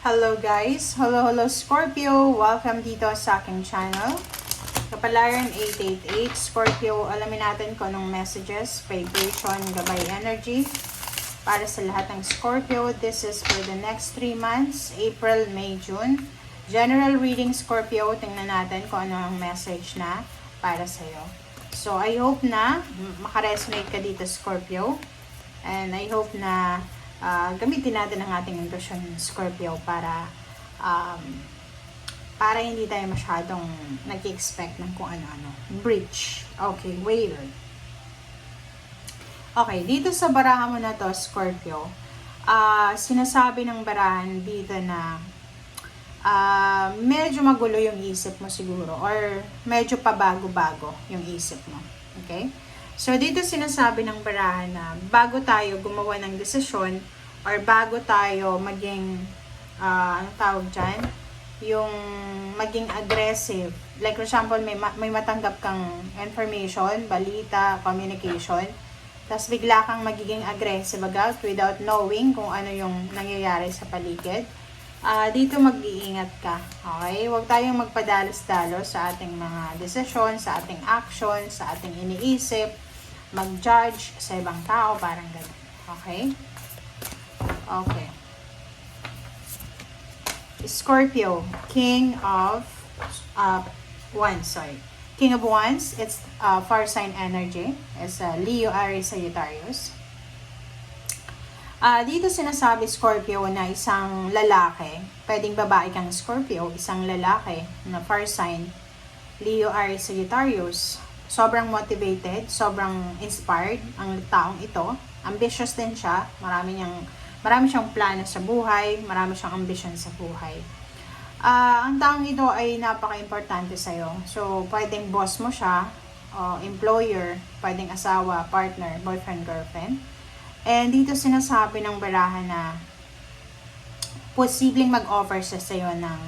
Hello guys! Hello Scorpio! Welcome dito sa aking channel. Kapalaran 888 Scorpio, alamin natin kung anong messages, vibration, gabay energy para sa lahat ng Scorpio. This is for the next 3 months, April, May, June. General reading Scorpio, tingnan natin kung ano ang message na para sa'yo. So I hope na makaresonate ka dito Scorpio. And I hope na gamitin natin ang ating intuition Scorpio para hindi tayo masyadong nag-expect ng kung ano-ano. Breach. Okay, weird. Okay, dito sa barahan mo na to, Scorpio, sinasabi ng barahan dito na medyo magulo yung isip mo siguro or medyo pabago-bago yung isip mo. Okay? So, dito sinasabi ng barahan na bago tayo gumawa ng desisyon or bago tayo maging, ano tawag dyan? Yung maging aggressive. Like, for example, may matanggap kang information, balita, communication, tapos bigla kang magiging aggressive agad without knowing kung ano yung nangyayari sa paligid. Dito mag-iingat ka. Okay? Huwag tayong magpadalos-dalos sa ating mga desisyon, sa ating action, sa ating iniisip, mag-judge sa ibang tao, parang gano'n. Okay? Okay. Scorpio, King of Wands, sorry. King of Wands, it's fire sign energy. It's Leo, Aries, Sagittarius. Dito sinasabi Scorpio na isang lalaki, pwedeng babae kang Scorpio, isang lalaki na fire sign, Leo, Aries, Sagittarius. Sobrang motivated, sobrang inspired ang taong ito. Ambitious din siya. Marami siyang plano sa buhay, marami siyang ambition sa buhay. Ang taong ito ay napaka-importante sa'yo. So, pwedeng boss mo siya, employer, pwedeng asawa, partner, boyfriend, girlfriend. And dito sinasabi ng barahan na posibleng mag-offer siya sa'yo ng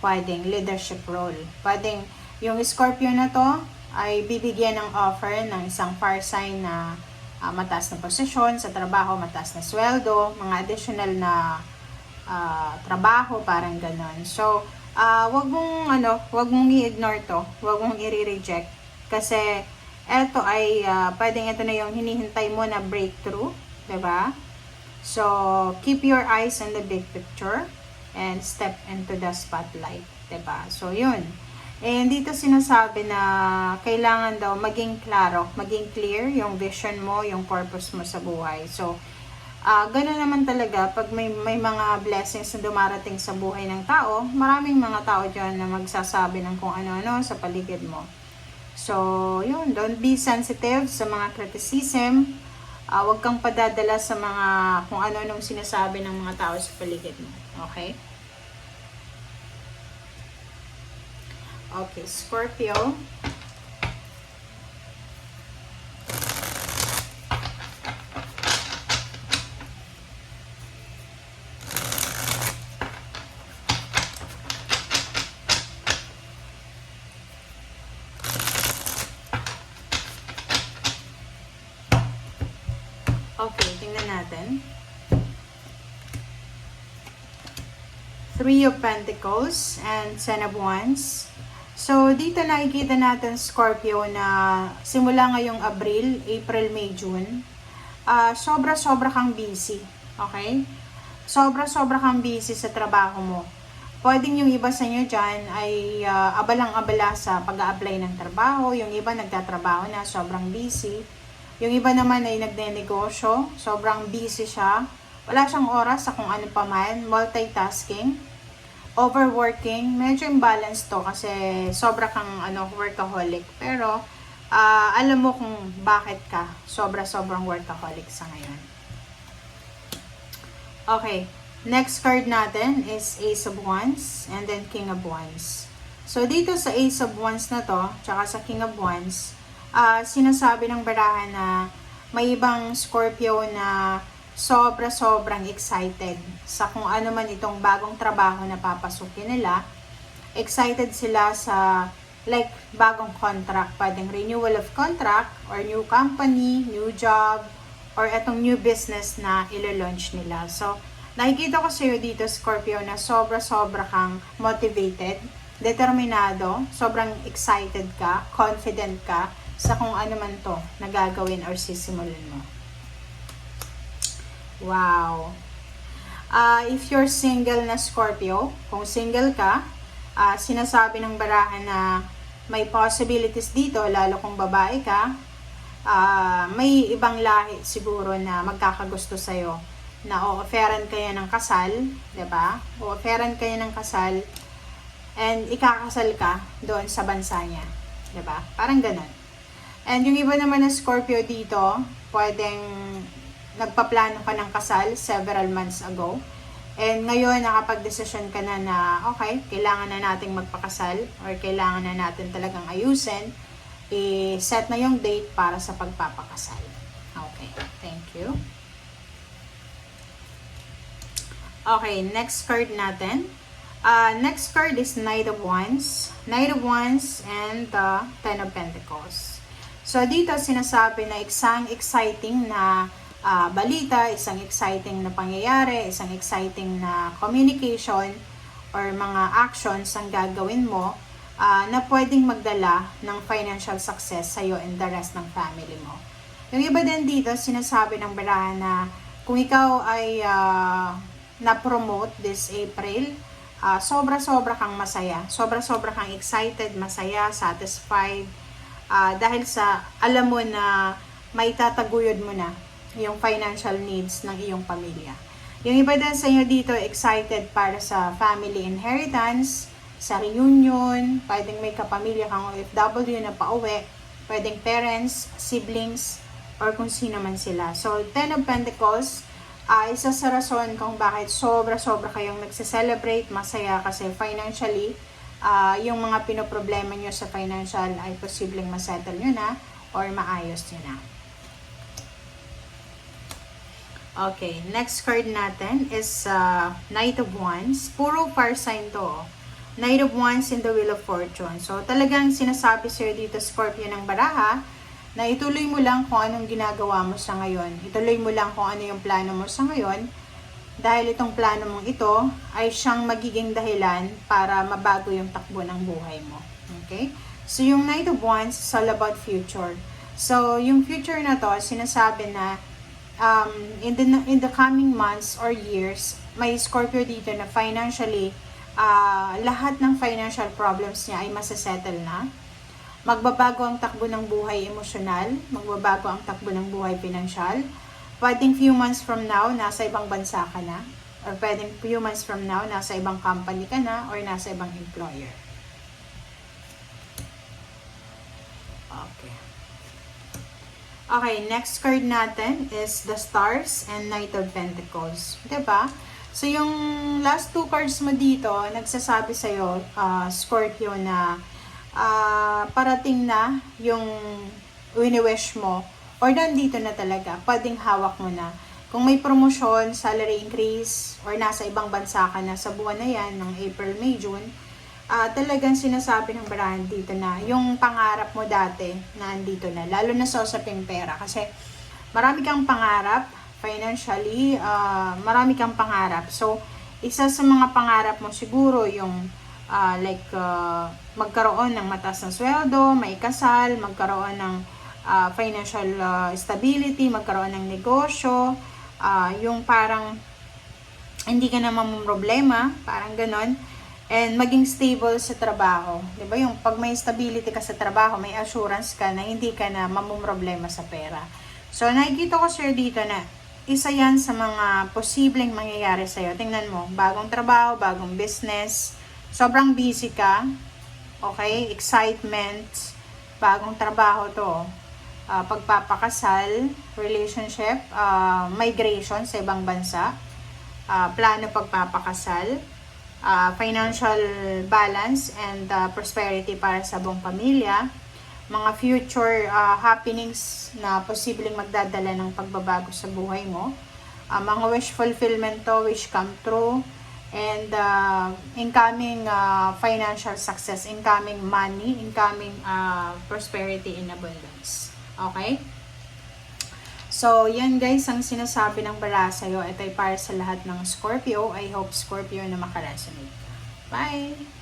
pwedeng leadership role. Pwedeng yung Scorpio na to ay bibigyan ng offer ng isang fire sign na mataas na posisyon sa trabaho, mataas na sweldo, mga additional na trabaho, parang ganon. So, wag mong i-ignore to, wag mong i-reject kasi ito ay pwedeng ito na yung hinihintay mo na breakthrough, 'di ba? So, keep your eyes on the big picture and step into the spotlight, 'di ba? So, yun. And dito sinasabi na kailangan daw maging klaro, maging clear yung vision mo, yung purpose mo sa buhay. So, gano'n naman talaga pag may mga blessings na dumarating sa buhay ng tao, maraming mga tao dyan na magsasabi ng kung ano-ano sa paligid mo. So, yun, don't be sensitive sa mga criticism. Huwag kang padadala sa mga kung ano-anong sinasabi ng mga tao sa paligid mo. Okay? Okay, Scorpio. Okay, tingnan natin. Three of Pentacles and Ten of Wands. So, dito nakikita natin, Scorpio, na simula ngayong April, May, June, sobra-sobra kang busy. Okay? Sobra-sobra kang busy sa trabaho mo. Pwedeng yung iba sa inyo dyan ay abalang-abala sa pag-a-apply ng trabaho. Yung iba nagtatrabaho na, sobrang busy. Yung iba naman ay nagne-negosyo, sobrang busy siya. Wala siyang oras sa kung ano pa man, multitasking. Overworking, medyo imbalance to kasi sobra kang workaholic. Pero alam mo kung bakit ka sobrang workaholic sa ngayon. Okay, next card natin is Ace of Wands and then King of Wands. So dito sa Ace of Wands na to, tsaka sa King of Wands, sinasabi ng barahan na may ibang Scorpio na sobrang excited sa kung ano man itong bagong trabaho na papasukin nila. Excited sila sa like bagong contract, pwedeng renewal of contract or new company, new job, or etong new business na ilo-launch nila. So, Nakikita ko sa'yo dito, Scorpio, na sobra-sobra kang motivated, determinado, sobrang excited ka, confident ka sa kung ano man to na gagawin or sisimulan mo. Wow! If you're single na Scorpio, kung single ka, sinasabi ng barahan na may possibilities dito, lalo kung babae ka, may ibang lahi siguro na magkakagusto sa'yo, na o-offeran kayo ng kasal, diba? O-offeran kayo ng kasal, and ikakasal ka doon sa bansa niya, diba? Parang ganun. And yung iba naman na Scorpio dito, pwedeng nagpaplano ka ng kasal several months ago, and ngayon nakapag-desisyon ka na okay, kailangan na nating magpakasal, or kailangan na natin talagang ayusin, i-set na yung date para sa pagpapakasal. Okay, thank you. Okay, next card natin. Next card is Knight of Wands. Knight of Wands and the Ten of Pentacles. So, dito sinasabi na isang exciting na balita, isang exciting na pangyayari, isang exciting na communication or mga actions ang gagawin mo na pwedeng magdala ng financial success sa'yo and the rest ng family mo. Yung iba din dito, sinasabi ng barahan na kung ikaw ay na-promote this April, sobra-sobra kang masaya, sobra-sobra kang excited, masaya, satisfied, dahil sa alam mo na may tataguyod mo na yung financial needs ng iyong pamilya. Yung iba din sa inyo dito, excited para sa family inheritance, sa reunion, pwedeng may kapamilya kang OFW na pauwi, pwedeng parents, siblings, or kung sino man sila. So, Ten of Pentacles, isa sa rason kung bakit sobra-sobra kayong nagse-celebrate, masaya kasi financially, yung mga pinoproblema nyo sa financial ay posibleng masettle nyo na or maayos nyo na. Okay, next card natin is Knight of Wands. Puro fire sign to. Knight of Wands in the Wheel of Fortune. So, talagang sinasabi sa'yo dito, Scorpio, ng baraha, na ituloy mo lang kung anong ginagawa mo sa ngayon. Ituloy mo lang kung ano yung plano mo sa ngayon. Dahil itong plano mong ito ay siyang magiging dahilan para mabago yung takbo ng buhay mo. Okay? So, yung Knight of Wands is all about future. So, yung future na to, sinasabi na in the coming months or years, may Scorpio dito na financially, lahat ng financial problems niya ay masasettle na. Magbabago ang takbo ng buhay emosyonal, magbabago ang takbo ng buhay pinansyal. Pwedeng few months from now, nasa ibang bansa ka na. Or pwedeng few months from now, nasa ibang company ka na or nasa ibang employer. Okay. Okay, next card natin is the Stars and Knight of Pentacles. Diba? So, yung last two cards mo dito, nagsasabi sa'yo, Scorpio, na parating na yung wini-wish mo or nandito na talaga, pwedeng hawak mo na. Kung may promotion, salary increase, or nasa ibang bansa ka na sa buwan na yan, ng April, May, June, talagang sinasabi ng barahan dito na yung pangarap mo dati na andito na, lalo na sa usaping pera. Kasi marami kang pangarap, financially, marami kang pangarap. So, isa sa mga pangarap mo siguro yung magkaroon ng mataas na sweldo, may kasal, magkaroon ng financial stability, magkaroon ng negosyo, yung parang hindi ka na mamumroblema, parang ganon, and maging stable sa trabaho. Diba? Yung pag may stability ka sa trabaho, may assurance ka na hindi ka na mamumroblema sa pera. So, nakikita ko sir dito na isa yan sa mga posibleng mangyayari sa'yo. Tingnan mo, bagong trabaho, bagong business, sobrang busy ka, okay, excitement, bagong trabaho to, pagpapakasal, relationship, migration sa ibang bansa, plano pagpapakasal, financial balance and prosperity para sa buong pamilya, mga future happenings na posibleng magdadala ng pagbabago sa buhay mo, mga wish fulfillment to, wish come true, and incoming financial success, incoming money, incoming prosperity in abundance. Okay? So, yan guys, ang sinasabi ng bara sa'yo. Ito ay para sa lahat ng Scorpio. I hope Scorpio na makaresonate. Bye!